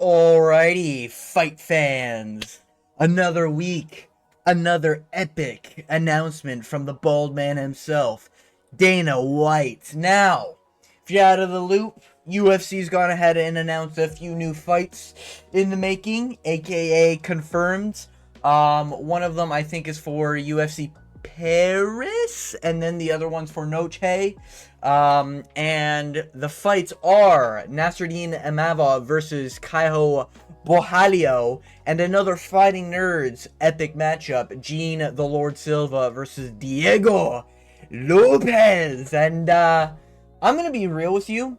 Alrighty, fight fans. Another week, another epic announcement from the bald man himself, Dana White. Now, if you're out of the loop, UFC's gone ahead and announced a few new fights in the making, aka confirmed. One of them I think is for UFC Paris, and then the other one's for Noche. And the fights are Nasruddin Imavov versus Kaiho Borralho, and another Fighting Nerds epic matchup, Gene the Lord Silva versus Diego Lopez. And I'm gonna be real with you.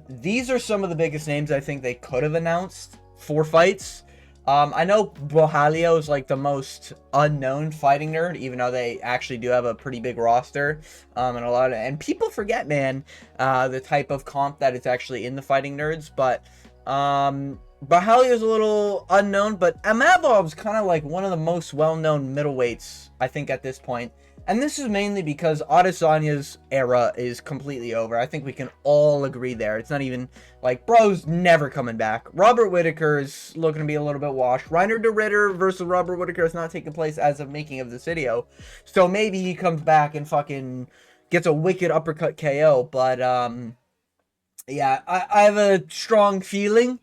These are some of the biggest names I think they could have announced for fights. I know Borralho is like the most unknown Fighting Nerd, even though they actually do have a pretty big roster, and people forget, man, the type of comp that is actually in the Fighting Nerds. But Borralho is a little unknown, but Imavov's kind of like one of the most well-known middleweights, I think, at this point. And this is mainly because Adesanya's era is completely over. I think we can all agree there. It's not even, like, bro's never coming back. Robert Whittaker is looking to be a little bit washed. Reiner de Ritter versus Robert Whittaker is not taking place as of making of this video. So maybe he comes back and fucking gets a wicked uppercut KO. But, yeah, I have a strong feeling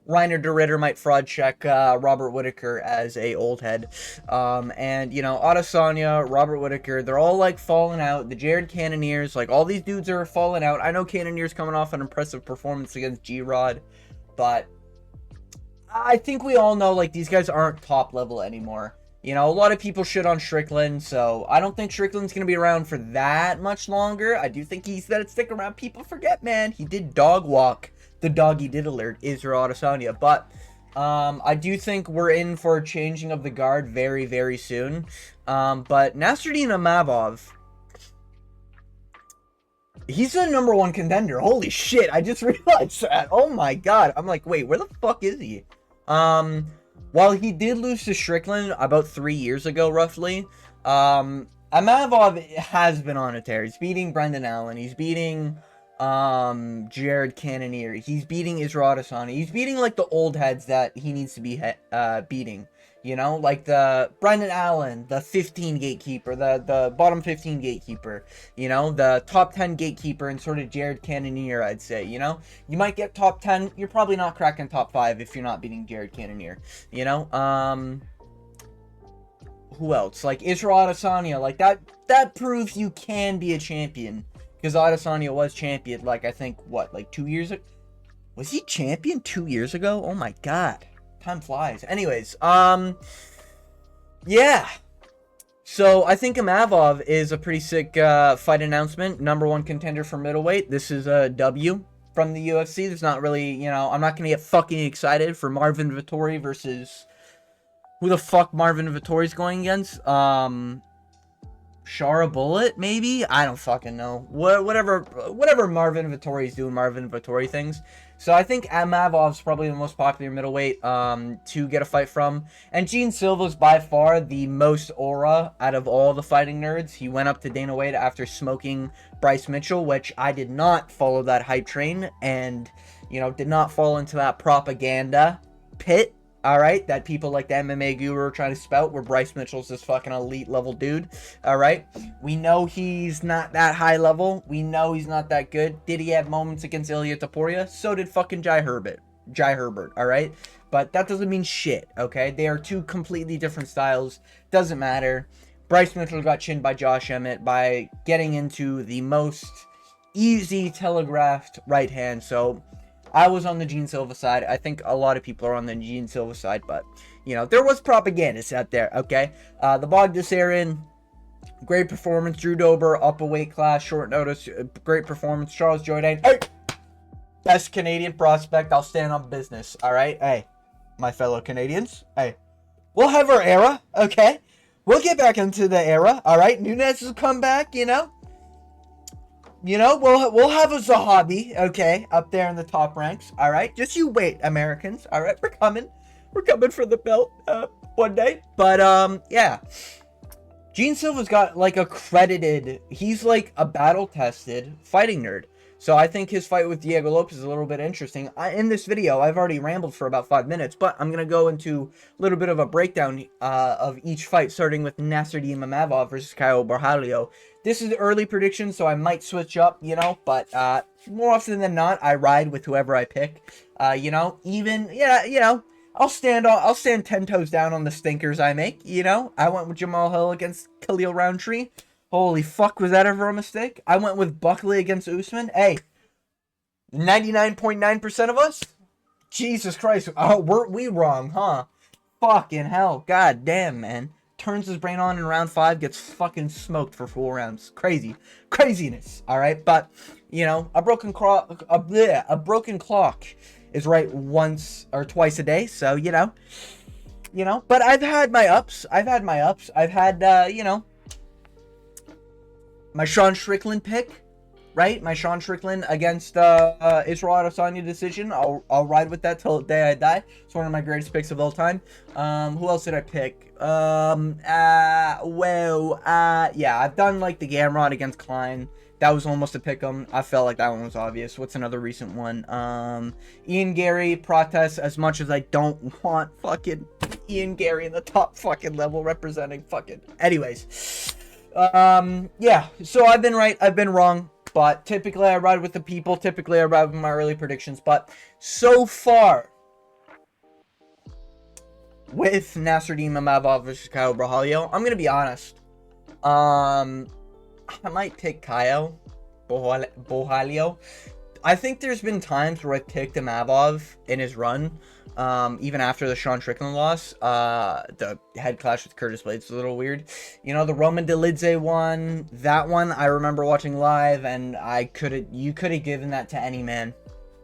Reiner de Ritter might fraud check Robert Whittaker as a old head. And, you know, Adesanya, Robert Whittaker, they're all, like, falling out. The Jared Cannoniers, like, all these dudes are falling out. I know Cannonier's coming off an impressive performance against G-Rod, but I think we all know, like, these guys aren't top level anymore. You know, a lot of people shit on Strickland, so I don't think Strickland's going to be around for that much longer. I do think he's going to stick around. People forget, man, he did dog walk the doggy diddler Israel Adesanya. But I do think we're in for a changing of the guard very, very soon. But Nasruddin Imavov, he's the #1 contender. Holy shit, I just realized that. Oh my god. I'm like, wait, where the fuck is he? While he did lose to Strickland about 3 years ago, roughly, Imavov has been on a tear. He's beating Brendan Allen. He's beating Jared Cannonier. He's beating Israel Adesanya. He's beating, like, the old heads that he needs to be beating. You know, like the Brendan Allen, the 15 gatekeeper, the bottom 15 gatekeeper, you know, the top 10 gatekeeper, and sort of Jared Cannonier, I'd say. You know, you might get top 10. You're probably not cracking top 5 if you're not beating Jared Cannonier. You know, who else? Like Israel Adesanya, like that proves you can be a champion. Because Adesanya was champion, like, I think, what, like 2 years ago? Was he champion 2 years ago? Oh my god. Time flies. Anyways, yeah. So, I think Imavov is a pretty sick fight announcement. #1 contender for middleweight. This is a W from the UFC. There's not really, you know, I'm not going to get fucking excited for Marvin Vettori versus... Who the fuck Marvin Vettori's going against? Shara Bullet, maybe? I don't fucking know. Whatever Marvin Vettori's doing, Marvin Vettori things. So I think Imavov's probably the most popular middleweight to get a fight from. And Gene Silva's by far the most aura out of all the Fighting Nerds. He went up to Dana White after smoking Bryce Mitchell, which I did not follow that hype train. And, you know, did not fall into that propaganda pit. Alright, that people like the MMA Guru are trying to spout, where Bryce Mitchell's this fucking elite level dude. Alright, we know he's not that high level. We know he's not that good. Did he have moments against Ilia Topuria? So did fucking Jai Herbert. Alright? But that doesn't mean shit, okay? They are two completely different styles. Doesn't matter. Bryce Mitchell got chinned by Josh Emmett by getting into the most easy telegraphed right hand. So I was on the Gene Silva side. I think a lot of people are on the Gene Silva side, but, you know, there was propagandists out there, okay? The Bogdasarian, great performance. Drew Dober, up a weight class, short notice, great performance. Charles Jourdain, hey, best Canadian prospect. I'll stand on business, all right? Hey, my fellow Canadians, hey, we'll have our era, okay? We'll get back into the era, all right? Nunes will come back, you know? You know, we'll have a Zahabi, okay, up there in the top ranks, all right? Just you wait, Americans, all right? We're coming for the belt one day. But yeah, Gene Silva's got like he's like a battle-tested Fighting Nerd. So I think his fight with Diego Lopez is a little bit interesting. In this video, I've already rambled for about 5 minutes, but I'm going to go into a little bit of a breakdown of each fight, starting with Nasruddin Imavov versus Caio Borralho. This is early prediction, so I might switch up, you know, but more often than not, I ride with whoever I pick. You know, even, yeah, you know, I'll stand 10 toes down on the stinkers I make, you know. I went with Jamal Hill against Khalil Roundtree. Holy fuck, was that ever a mistake? I went with Buckley against Usman. Hey, 99.9% of us? Jesus Christ. Oh, were we wrong, huh? Fucking hell. God damn, man. Turns his brain on in round 5, gets fucking smoked for 4 rounds. Crazy. Craziness, alright? But, you know, a broken clock is right once or twice a day, so, you know. But I've had my ups. I've had, you know, my Sean Strickland pick, right? My Sean Strickland against Israel Adesanya decision. I'll ride with that till the day I die. It's one of my greatest picks of all time. Who else did I pick? Yeah, I've done like the Gamrot against Klein. That was almost a pick 'em. I felt like that one was obvious. What's another recent one? Ian Gary protest. As much as I don't want fucking Ian Gary in the top fucking level representing fucking. Anyways. Yeah, so I've been right, I've been wrong, but typically I ride with the people, typically I ride with my early predictions, but so far, with Nasruddin Imavov versus Caio Borralho, I'm gonna be honest, I might pick Caio Borralho. I think there's been times where I picked Imavov in his run, even after the Sean Strickland loss. The head clash with Curtis Blades was a little weird. You know, the Roman Dolidze one, that one I remember watching live, and you could have given that to any man.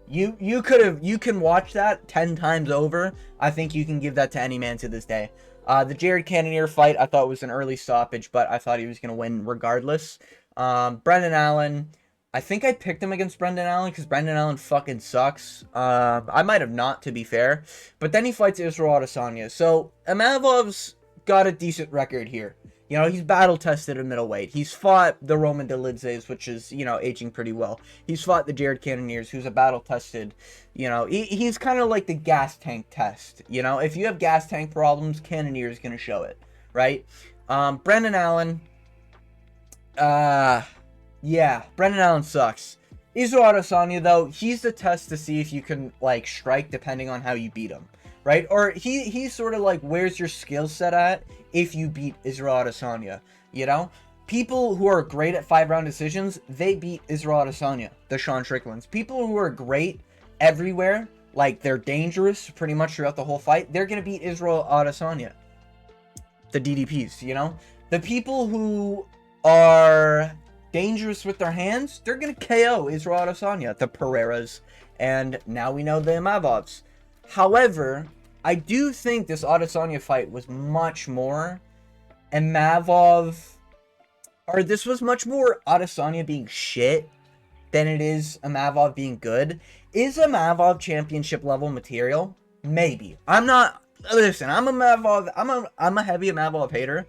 You can watch that 10 times over. I think you can give that to any man to this day. The Jared Cannonier fight, I thought was an early stoppage, but I thought he was going to win regardless. Brendan Allen, I think I picked him against Brendan Allen because Brendan Allen fucking sucks. I might have not, to be fair. But then he fights Israel Adesanya. So, Imavov's got a decent record here. You know, he's battle-tested in middleweight. He's fought the Roman Dolidzes, which is, you know, aging pretty well. He's fought the Jared Cannoniers, who's a battle-tested, you know, he's kind of like the gas tank test. You know, if you have gas tank problems, Cannonier is going to show it, right? Brendan Allen, yeah, Brendan Allen sucks. Israel Adesanya, though, he's the test to see if you can, like, strike depending on how you beat him, right? Or he's sort of like, where's your skill set at if you beat Israel Adesanya, you know? People who are great at 5-round decisions, they beat Israel Adesanya, the Sean Stricklands. People who are great everywhere, like, they're dangerous pretty much throughout the whole fight, they're going to beat Israel Adesanya, the DDPs, you know? The people who are dangerous with their hands, they're going to KO Israel Adesanya, the Pereiras, and now we know the Imavovs. However, I do think this Adesanya fight was much more this was much more Adesanya being shit than it is Imavov being good. Is Imavov championship level material? Maybe. I'm a heavy Imavov hater.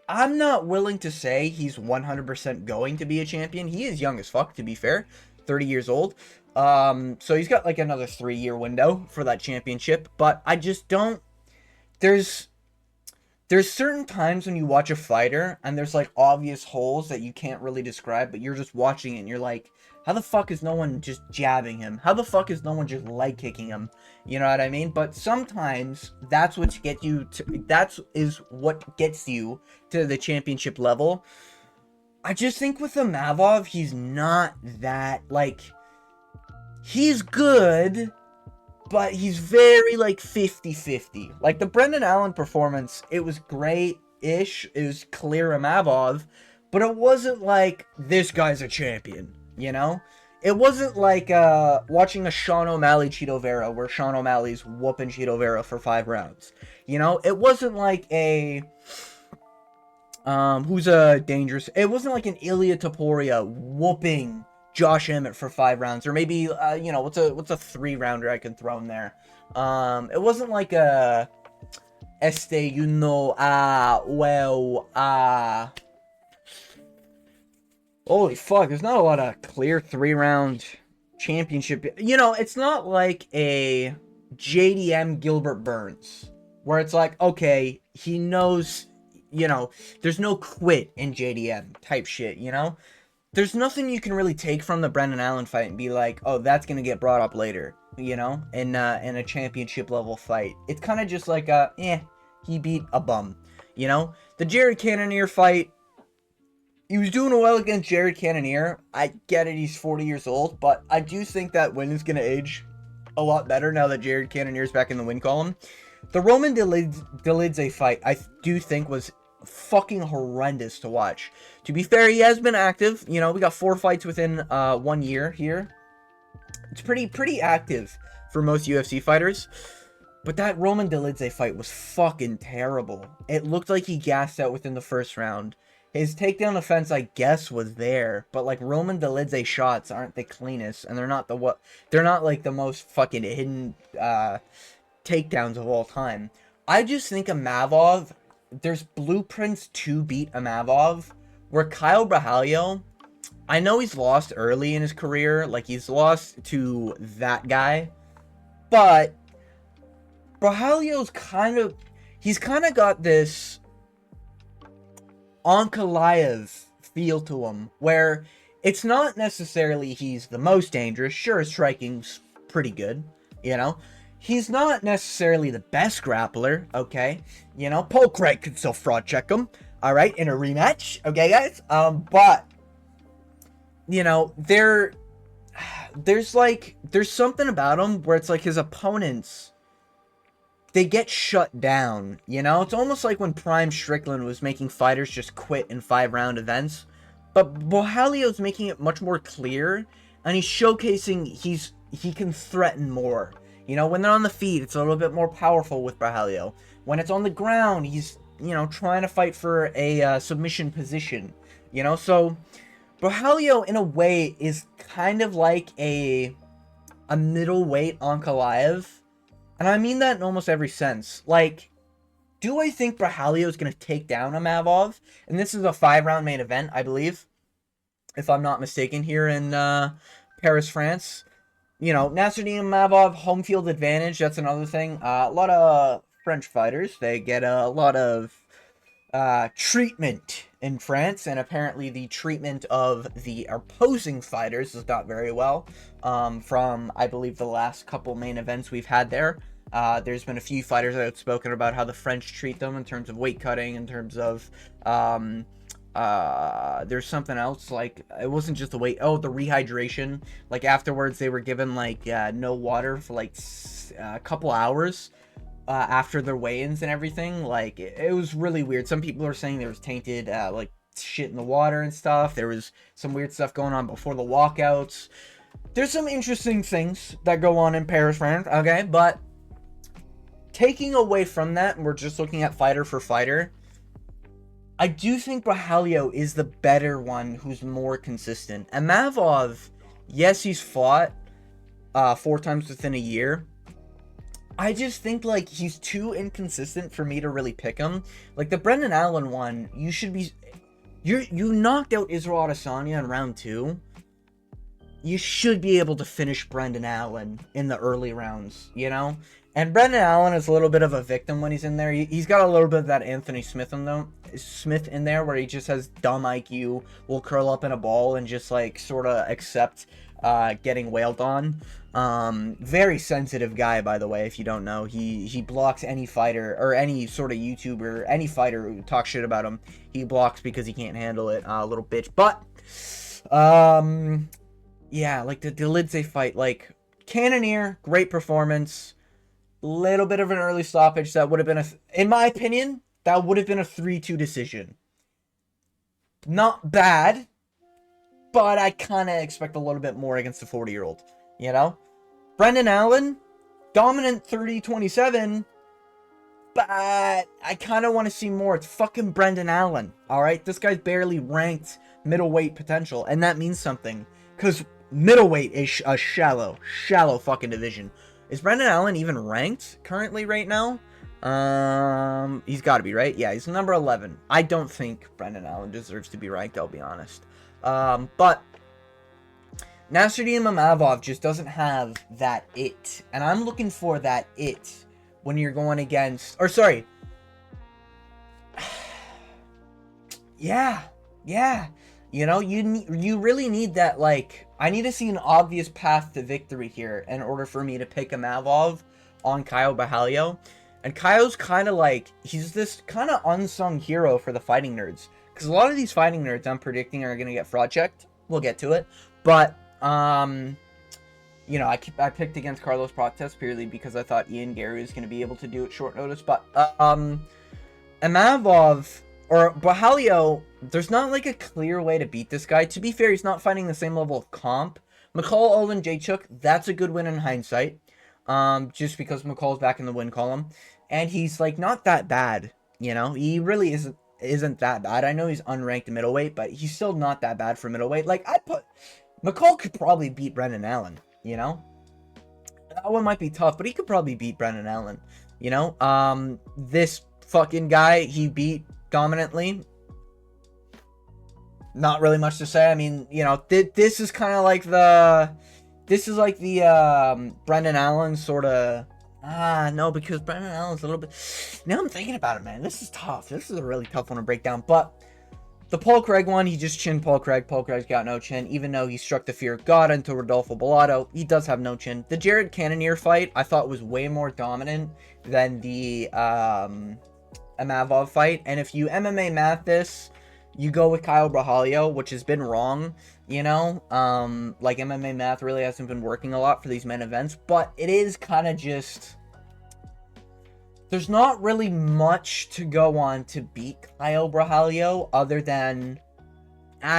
I'm not willing to say he's 100% going to be a champion. He is young as fuck, to be fair. 30 years old. So he's got like another 3-year window for that championship. But I just don't... There's certain times when you watch a fighter and there's like obvious holes that you can't really describe, but you're just watching it and you're like, how the fuck is no one just jabbing him? How the fuck is no one just leg kicking him? You know what I mean? But sometimes that's what gets you to the championship level. I just think with Imavov, he's not that, like, he's good, but he's very, like, 50-50. Like, the Brendan Allen performance, it was great-ish. It was clear Imavov, but it wasn't like, this guy's a champion, you know? It wasn't like watching a Sean O'Malley Cheeto Vera, where Sean O'Malley's whooping Cheeto Vera for 5 rounds. You know? It wasn't like a... who's a dangerous... It wasn't like an Ilya Topuria whooping Josh Emmett for 5 rounds. Or maybe, you know, what's a 3-rounder I can throw in there? It wasn't like a... Holy fuck, there's not a lot of clear 3-round championship. You know, it's not like a JDM Gilbert Burns, where it's like, okay, he knows, you know, there's no quit in JDM type shit, you know? There's nothing you can really take from the Brendan Allen fight and be like, oh, that's gonna get brought up later, you know, in a championship level fight. It's kind of just like he beat a bum, you know. The Jared Cannonier fight, he was doing well against Jared Cannonier. I get it, he's 40 years old, but I do think that win is gonna age a lot better now that Jared Cannonier is back in the win column. The Roman Dolidze fight, I do think was fucking horrendous to watch. To be fair, he has been active. You know, we got 4 fights within 1 year here. It's pretty active for most UFC fighters. But that Roman Dolidze fight was fucking terrible. It looked like he gassed out within the first round. His takedown defense, I guess, was there, but like Roman Dolidze shots aren't the cleanest, and they're not like the most fucking hidden takedowns of all time. I just think Amavov, there's blueprints to beat Amavov, where Kyle Brahalio, I know he's lost early in his career, like he's lost to that guy, but Brahalio's he's kind of got this Ankalaev feel to him, where it's not necessarily he's the most dangerous. Sure, his striking's pretty good, you know. He's not necessarily the best grappler, okay? You know, Paul Craig could still fraud check him, all right, in a rematch, okay, guys? But, you know, there's something about him where it's like his opponents, they get shut down, you know? It's almost like when Prime Strickland was making fighters just quit in 5-round events. But Brahalio's making it much more clear, and he's showcasing he can threaten more. You know, when they're on the feet, it's a little bit more powerful with Brahalio. When it's on the ground, he's, you know, trying to fight for a submission position. You know, so Brahalio, in a way, is kind of like a middleweight Ankalaev. And I mean that in almost every sense. Like, do I think Brahalio is going to take down Amavov? And this is a 5-round main event, I believe, if I'm not mistaken, here in Paris, France. You know, Nasruddin Amavov, home field advantage, that's another thing. A lot of French fighters, they get a lot of treatment in France, and apparently the treatment of the opposing fighters is not very well. From, I believe, the last couple main events we've had there. There's been a few fighters outspoken about how the French treat them in terms of weight cutting, in terms of, there's something else, like, it wasn't just the weight, the rehydration. Like, afterwards, they were given, like, no water for, like, a couple hours, after their weigh-ins and everything. Like, it was really weird. Some people are saying there was tainted, like, shit in the water and stuff. There was some weird stuff going on before the walkouts. There's some interesting things that go on in Paris, France, okay? But taking away from that, and we're just looking at fighter for fighter, I do think Brahalio is the better one who's more consistent. And Amavov, yes, he's fought 4 times within a year. I just think, like, he's too inconsistent for me to really pick him. Like, the Brendan Allen one, you knocked out Israel Adesanya in round 2. You should be able to finish Brendan Allen in the early rounds, you know? And Brendan Allen is a little bit of a victim when he's in there. He's got a little bit of that Anthony Smith in there, where he just has dumb IQ, will curl up in a ball and just, like, sort of accept getting wailed on. Very sensitive guy, by the way, if you don't know. He blocks any fighter, or any sort of YouTuber, any fighter who talks shit about him. He blocks because he can't handle it, little bitch. But, yeah, like, the Dolidze fight, like, Cannonier, great performance. Little bit of an early stoppage. That would have been in my opinion, that would have been a 3-2 decision. Not bad, but I kind of expect a little bit more against a 40-year-old, you know? Brendan Allen, dominant 30-27, but I kind of want to see more. It's fucking Brendan Allen, all right? This guy's barely ranked middleweight potential, and that means something, because middleweight is a shallow fucking division. Is Brendan Allen even ranked currently right now? He's got to be, right? Yeah, he's number 11. I don't think Brendan Allen deserves to be ranked, I'll be honest. But Nasruddin Imavov just doesn't have that it. And I'm looking for that it when you're going against... Or, sorry. Yeah. You know, you really need that, like... I need to see an obvious path to victory here in order for me to pick Imavov on Caio Borralho. And Caio's kind of like... He's this kind of unsung hero for the fighting nerds. Because a lot of these fighting nerds I'm predicting are going to get fraud checked. We'll get to it. But... you know, I picked against Carlos Prates purely because I thought Ian Gary was going to be able to do it short notice. But, Imavov, or Borralho, there's not, like, a clear way to beat this guy. To be fair, he's not fighting the same level of comp. McCall, Olin, Jachuk, that's a good win in hindsight. Just because McCall's back in the win column. And he's, like, not that bad, you know? He really isn't that bad. I know he's unranked middleweight, but he's still not that bad for middleweight. Like, McCall could probably beat Brendan Allen, you know? That one might be tough, but he could probably beat Brendan Allen, you know? This fucking guy, he beat dominantly. Not really much to say. I mean, you know, this is kind of like the... This is like the, Brendan Allen sort of... no, because Brendan Allen's a little bit... Now I'm thinking about it, man. This is tough. This is a really tough one to break down, but... The Paul Craig one, he just chinned Paul Craig. Paul Craig's got no chin, even though he struck the fear of God into Rodolfo Bellato. He does have no chin. The Jared Cannonier fight, I thought was way more dominant than the Imavov fight. And if you MMA math this, you go with Caio Borralho, which has been wrong, you know? Like, MMA math really hasn't been working a lot for these main events, but it is kind of just... There's not really much to go on to beat Caio Borralho other than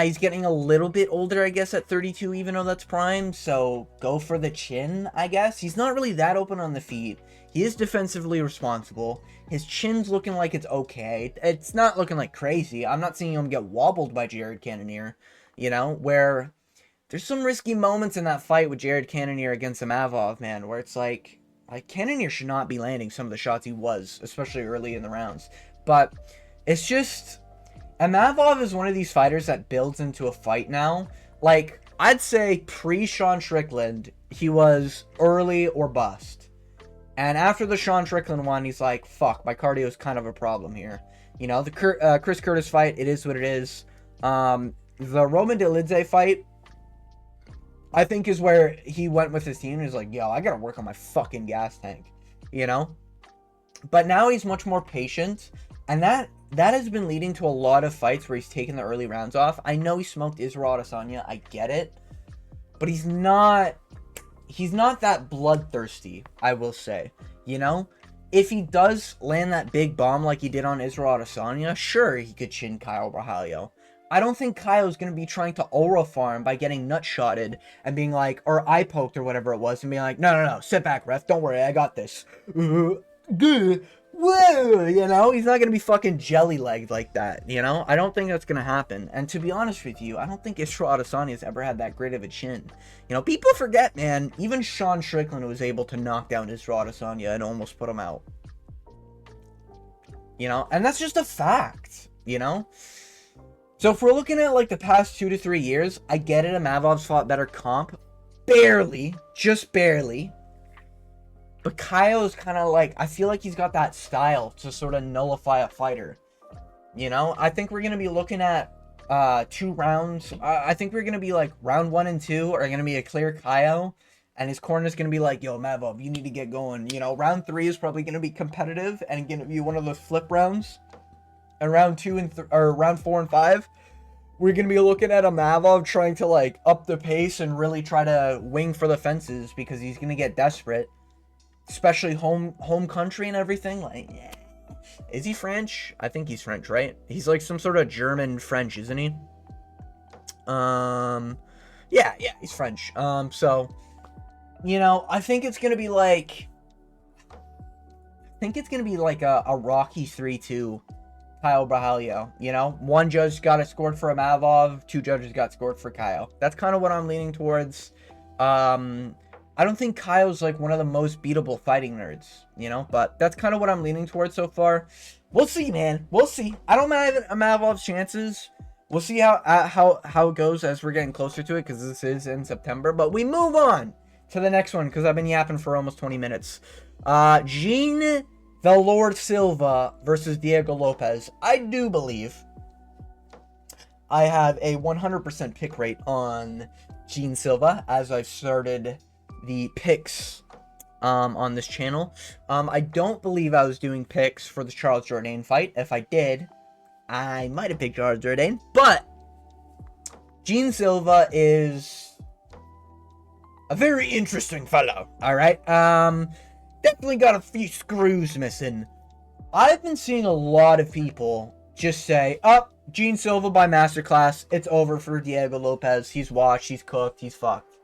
he's getting a little bit older, I guess, at 32, even though that's prime. So go for the chin, I guess. He's not really that open on the feet. He is defensively responsible. His chin's looking like it's okay. It's not looking like crazy. I'm not seeing him get wobbled by Jared Cannonier, you know, where there's some risky moments in that fight with Jared Cannonier against Imavov, man, where it's like Cannonier should not be landing some of the shots he was, especially early in the rounds. But it's just... Imavov is one of these fighters that builds into a fight now. Like, I'd say pre-Sean Strickland, he was early or bust. And after the Sean Strickland one, he's like, fuck, my cardio is kind of a problem here. You know, the Chris Curtis fight, it is what it is. The Roman Dolidze fight, I think is where he went with his team. He's like, yo, I gotta work on my fucking gas tank, you know? But now he's much more patient, and that has been leading to a lot of fights where he's taken the early rounds off. I know he smoked Israel Adesanya, I get it, but he's not that bloodthirsty, I will say, you know? If he does land that big bomb like he did on Israel Adesanya, sure, he could chin Caio Borralho. I don't think Caio's going to be trying to aura farm by getting nut-shotted and being like, or eye poked or whatever it was, and being like, no, sit back, ref, don't worry, I got this. Whoa, you know, he's not going to be fucking jelly-legged like that, you know? I don't think that's going to happen. And to be honest with you, I don't think Israel Adesanya's ever had that great of a chin. You know, people forget, man, even Sean Strickland was able to knock down Israel Adesanya and almost put him out. You know, and that's just a fact, you know? So if we're looking at, like, the past 2 to 3 years, I get it, Imavov's fought better comp. Barely. Just barely. But Caio's kind of like, I feel like he's got that style to sort of nullify a fighter. You know? I think we're going to be looking at 2 rounds. I think we're going to be, like, round 1 and 2 are going to be a clear Caio. And his corner's going to be like, yo, Imavov, you need to get going. You know, round 3 is probably going to be competitive and going to be one of those flip rounds. And round 4 and 5, we're going to be looking at Imavov trying to, like, up the pace and really try to wing for the fences because he's going to get desperate. Especially home country and everything. Like, yeah. Is he French? I think he's French, right? He's like some sort of German French, isn't he? Yeah, he's French. So, you know, I think it's going to be like... a Rocky 3-2 Caio Borralho, you know? 1 judge got it scored for Imavov, 2 judges got scored for Caio. That's kind of what I'm leaning towards. I don't think Caio's like one of the most beatable fighting nerds, you know? But that's kind of what I'm leaning towards so far. We'll see, man. We'll see. I don't mind Imavov's chances We'll see how it goes as we're getting closer to it, because this is in September. But we move on to the next one, because I've been yapping for almost 20 minutes. Gene the Lord Silva versus Diego Lopez. I do believe I have a 100% pick rate on Gene Silva, as I've started the picks on this channel. I don't believe I was doing picks for the Charles Jourdain fight. If I did, I might have picked Charles Jourdain, but Gene Silva is a very interesting fellow. All right, definitely got a few screws missing. I've been seeing a lot of people just say, "Oh, Gene Silva by masterclass. It's over for Diego Lopez. He's washed. He's cooked. He's fucked."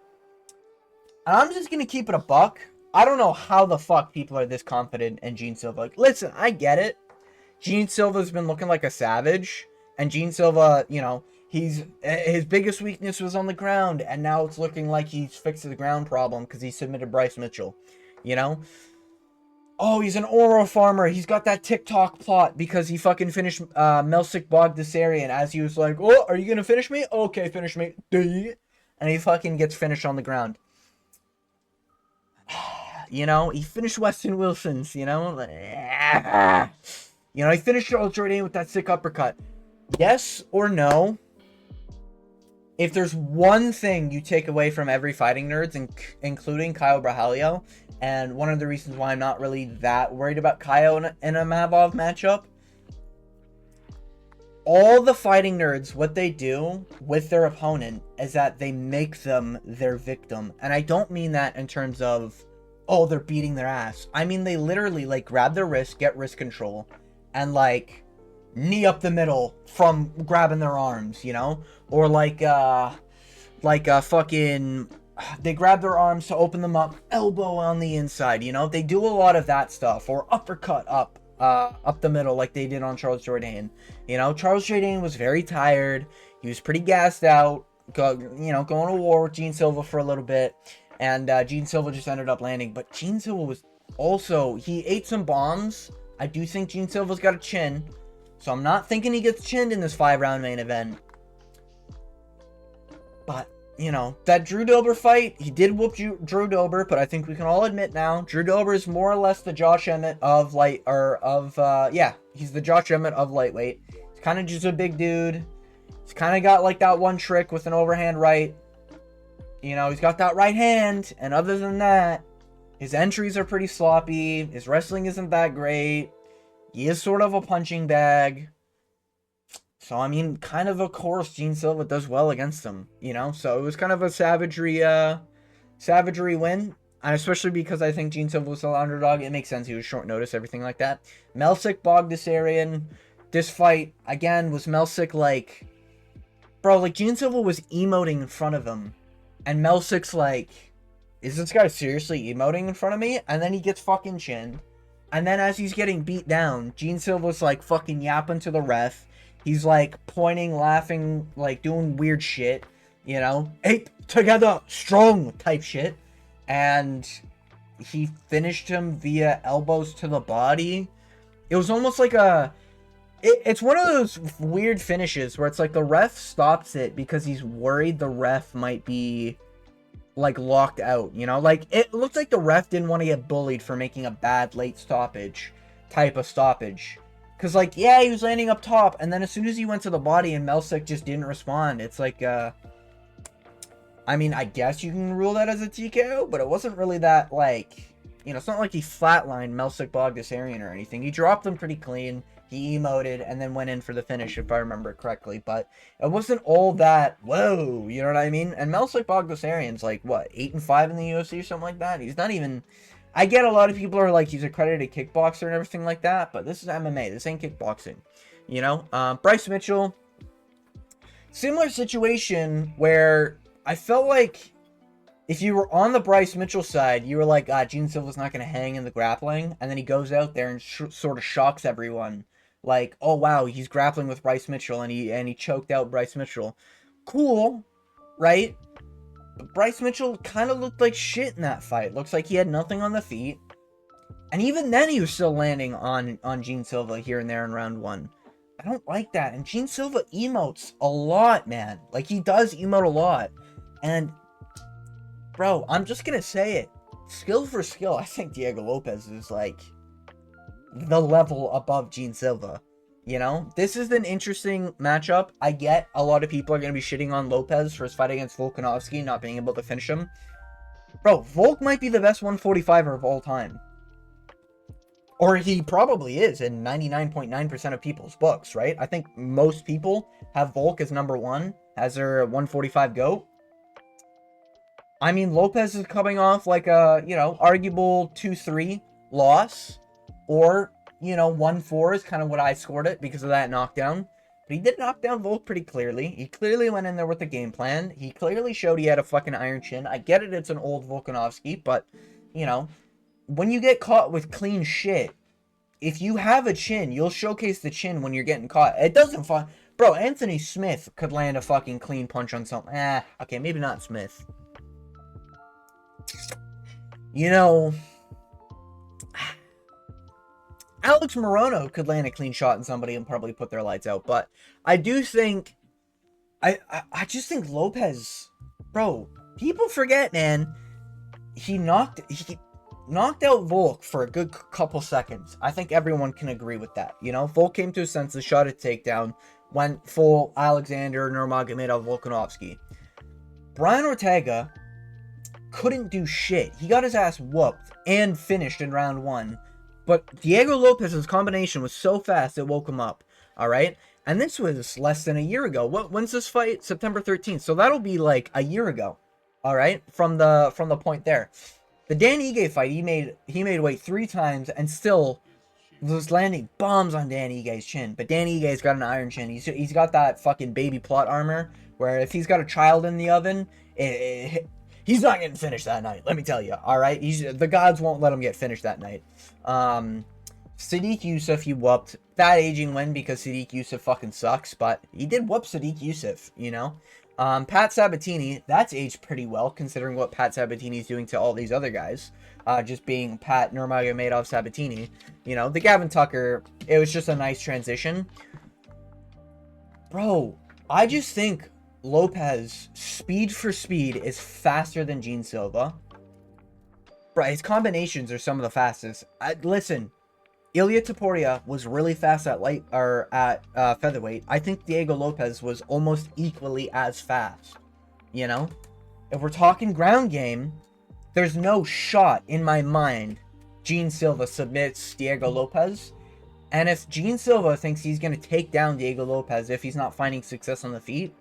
And I'm just gonna keep it a buck. I don't know how the fuck people are this confident in Gene Silva. Like, listen, I get it. Gene Silva's been looking like a savage, and Gene Silva, you know, his biggest weakness was on the ground, and now it's looking like he's fixed the ground problem because he submitted Bryce Mitchell, you know? Oh, he's an Oro farmer. He's got that TikTok plot because he fucking finished Melsik Bogdasarian as he was like, "Oh, are you going to finish me? Okay, finish me." And he fucking gets finished on the ground. You know, he finished Weston Wilson's, you know? You know, he finished Charles Jourdain with that sick uppercut. Yes or no? If there's one thing you take away from every Fighting Nerds, including Kyle Brahalio, and one of the reasons why I'm not really that worried about Kyle in a Mavov matchup, all the Fighting Nerds, what they do with their opponent is that they make them their victim. And I don't mean that in terms of, oh, they're beating their ass. I mean, they literally, like, grab their wrist, get wrist control, and, like, knee up the middle from grabbing their arms, you know? Or, like fucking, they grab their arms to open them up, elbow on the inside, you know? They do a lot of that stuff. Or uppercut up the middle like they did on Charles Jourdain. You know, Charles Jourdain was very tired. He was pretty gassed out, you know, going to war with Gene Silva for a little bit. And Gene Silva just ended up landing. But Gene Silva was also, he ate some bombs. I do think Gene Silva's got a chin. So I'm not thinking he gets chinned in this 5-round main event. But, you know, that Drew Dober fight, he did whoop Drew Dober, but I think we can all admit now, Drew Dober is more or less the Josh Emmett of he's the Josh Emmett of lightweight. He's kind of just a big dude. He's kind of got like that one trick with an overhand right. You know, he's got that right hand, and other than that, his entries are pretty sloppy. His wrestling isn't that great. He is sort of a punching bag. So, I mean, kind of course, Gene Silva does well against him, you know? So, it was kind of a savagery win. And especially because I think Gene Silva was the underdog. It makes sense. He was short notice, everything like that. Melsik Bogdasarian. This fight, again, was Melsik like... Bro, like, Gene Silva was emoting in front of him. And Melsik's like, is this guy seriously emoting in front of me? And then he gets fucking chinned. And then as he's getting beat down, Gene Silva's like fucking yapping to the ref. He's like pointing, laughing, like doing weird shit, you know? Ape together, strong type shit. And he finished him via elbows to the body. It was almost like it's one of those weird finishes where it's like the ref stops it because he's worried the ref might be like locked out, you know? Like it looks like the ref didn't want to get bullied for making a bad late stoppage type of stoppage. Because, like, yeah, he was landing up top, and then as soon as he went to the body and Melsik just didn't respond, it's like, I mean, I guess you can rule that as a TKO, but it wasn't really that, like, you know, it's not like he flatlined Melsik Bogdasarian or anything. He dropped him pretty clean, he emoted, and then went in for the finish, if I remember correctly, but it wasn't all that, whoa, you know what I mean? And Melsik Bogdasarian's, like, what, 8-5 in the UFC or something like that? He's not even... I get a lot of people are like, he's accredited kickboxer and everything like that, but this is MMA. This ain't kickboxing, you know? Bryce Mitchell, similar situation where I felt like if you were on the Bryce Mitchell side, you were like, Gene Silva's not going to hang in the grappling, and then he goes out there and sort of shocks everyone. Like, oh, wow, he's grappling with Bryce Mitchell, and he choked out Bryce Mitchell. Cool, right? Bryce Mitchell kind of looked like shit in that fight. Looks like he had nothing on the feet. And even then he was still landing on Gene Silva here and there in round one. I don't like that. And Gene Silva emotes a lot, man. Like, he does emote a lot. And, bro, I'm just gonna say it. Skill for skill, I think Diego Lopez is, like, the level above Gene Silva. You know? This is an interesting matchup. I get a lot of people are gonna be shitting on Lopez for his fight against Volkanovski, not being able to finish him. Bro, Volk might be the best 145er of all time. Or he probably is in 99.9% of people's books, right? I think most people have Volk as number one, as their 145 GOAT. I mean, Lopez is coming off like a, you know, arguable 2-3 loss. Or, you know, 1-4 is kind of what I scored it because of that knockdown. But he did knock down Volk pretty clearly. He clearly went in there with a game plan. He clearly showed he had a fucking iron chin. I get it, it's an old Volkanovski, but, you know, when you get caught with clean shit, if you have a chin, you'll showcase the chin when you're getting caught. It doesn't Bro, Anthony Smith could land a fucking clean punch on something. Okay, maybe not Smith. You know, Alex Morono could land a clean shot on somebody and probably put their lights out. But I do think, I just think Lopez, bro, people forget, man, he knocked out Volk for a good couple seconds. I think everyone can agree with that. You know, Volk came to his senses, shot a takedown, went full Alexander Nurmagomedov Volkanovski. Brian Ortega couldn't do shit. He got his ass whooped and finished in round one. But Diego Lopez's combination was so fast it woke him up. All right? And this was less than a year ago. When's this fight? September 13th. So that'll be like a year ago. All right? From the point there. The Dan Ige fight, he made weight 3 times and still was landing bombs on Dan Ige's chin. But Dan Ige's got an iron chin. He's got that fucking baby plot armor where if he's got a child in the oven, he's not getting finished that night. Let me tell you. All right, the gods won't let him get finished that night. Sadiq Yusuff, he whooped. That aging win because Sadiq Yusuff fucking sucks, but he did whoop Sadiq Yusuff. You know. Pat Sabatini, that's aged pretty well, considering what Pat Sabatini's doing to all these other guys. Just being Pat Nurmagomedov Sabatini. You know, the Gavin Tucker, it was just a nice transition. Bro, I just think Lopez, speed for speed, is faster than Gene Silva. Bro, his combinations are some of the fastest. Listen, Ilia Topuria was really fast at featherweight. I think Diego Lopez was almost equally as fast. You know? If we're talking ground game, there's no shot in my mind Gene Silva submits Diego Lopez. And if Gene Silva thinks he's going to take down Diego Lopez if he's not finding success on the feet,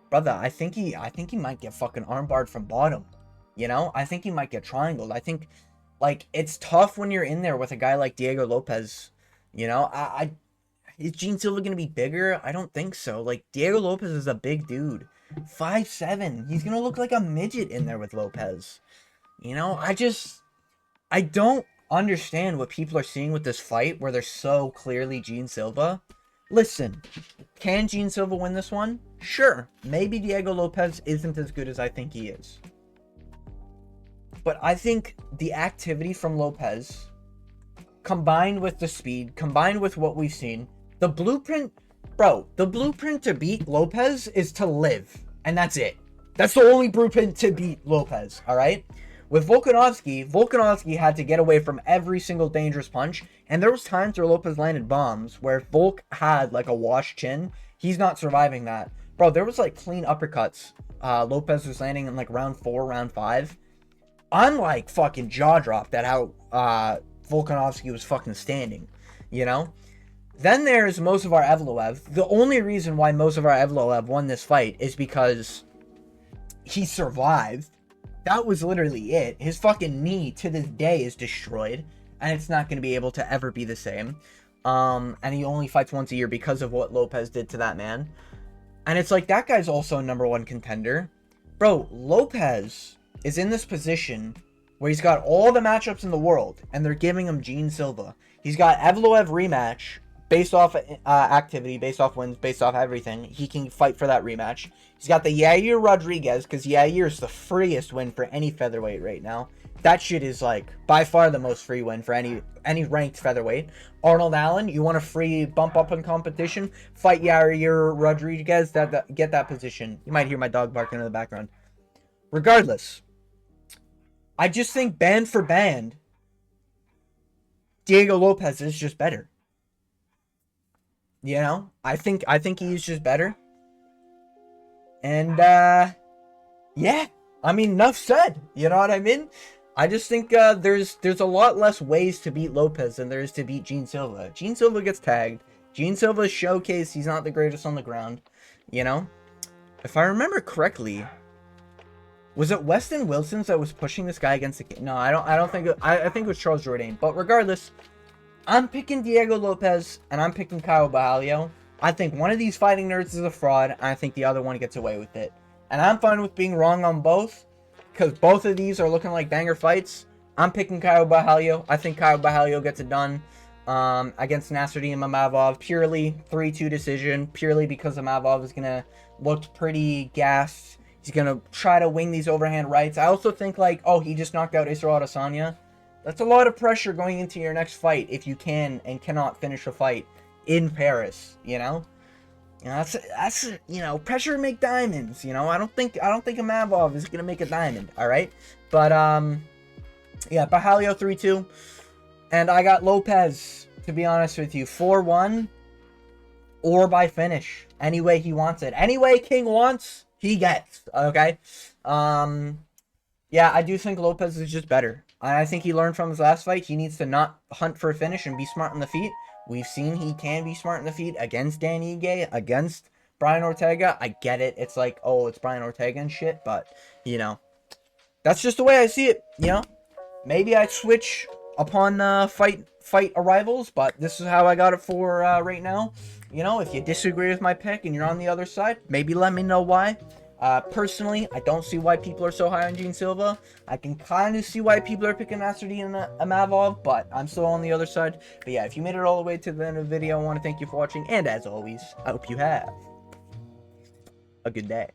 brother, I think he might get fucking armbarred from bottom. You know? I think he might get triangled. I think, like, it's tough when you're in there with a guy like Diego Lopez. You know? Is Gene Silva going to be bigger? I don't think so. Like, Diego Lopez is a big dude. 5'7". He's going to look like a midget in there with Lopez. You know? I don't understand what people are seeing with this fight where they're so clearly Gene Silva. Listen, can Gene Silva win this one? Sure. Maybe Diego Lopez isn't as good as I think he is. But I think the activity from Lopez, combined with the speed, combined with what we've seen, the blueprint to beat Lopez is to live. And that's it. That's the only blueprint to beat Lopez, alright? With Volkanovski had to get away from every single dangerous punch. And there was times where Lopez landed bombs where Volk had like a washed chin. He's not surviving that. Bro, there was like clean uppercuts. Lopez was landing in like round 4, round 5. I'm like fucking jaw dropped at how Volkanovski was fucking standing, you know? Then there's Movsar Evloev. The only reason why Movsar Evloev won this fight is because he survived. That was literally it. His fucking knee to this day is destroyed, and it's not going to be able to ever be the same. And he only fights once a year because of what Lopez did to that man. And it's like, that guy's also a #1 contender. Bro, Lopez is in this position where he's got all the matchups in the world, and they're giving him Gene Silva. He's got Evloev rematch based off activity, based off wins, based off everything, he can fight for that rematch. He's got the Yair Rodriguez, because Yair is the freest win for any featherweight right now. That shit is, like, by far the most free win for any ranked featherweight. Arnold Allen, you want a free bump up in competition? Fight Yair Rodriguez, get that position. You might hear my dog barking in the background. Regardless, I just think band for band, Diego Lopez is just better. You know, I think he's just better. And yeah, I mean, enough said. You know what I mean? I just think there's a lot less ways to beat Lopez than there is to beat Gene Silva. Gene Silva gets tagged. Gene Silva's showcase he's not the greatest on the ground. You know, if I remember correctly, was it Weston Wilson's that was pushing this guy against the... No, I don't think... I think it was Charles Jourdain. But regardless, I'm picking Diego Lopez, and I'm picking Kyle Bahalio. I think one of these fighting nerds is a fraud, and I think the other one gets away with it. And I'm fine with being wrong on both, because both of these are looking like banger fights. I'm picking Kyle Bahalio. I think Kyle Bahalio gets it done against Nasruddin Imavov. Purely 3-2 decision, purely because Imavov is going to look pretty gassed. He's going to try to wing these overhand rights. I also think, like, oh, he just knocked out Israel Adesanya. That's a lot of pressure going into your next fight if you can and cannot finish a fight in Paris, you know? You know, that's you know, pressure make diamonds, you know? I don't think Imavov is going to make a diamond, all right? But, yeah, Bahalio 3-2. And I got Lopez, to be honest with you, 4-1 or by finish. Any way he wants it. Any way King wants, he gets, okay? Yeah, I do think Lopez is just better. I think he learned from his last fight. He needs to not hunt for a finish and be smart on the feet. We've seen he can be smart on the feet against Dan Ige, against Brian Ortega. I get it. It's like, oh, it's Brian Ortega and shit. But, you know, that's just the way I see it, you know? Maybe I'd switch upon fight arrivals, but this is how I got it for right now. You know, if you disagree with my pick and you're on the other side, maybe let me know why. Personally, I don't see why people are so high on Gene Silva. I can kind of see why people are picking Nasruddin Imavov, but I'm still on the other side. But yeah, if you made it all the way to the end of the video, I want to thank you for watching, and as always, I hope you have a good day.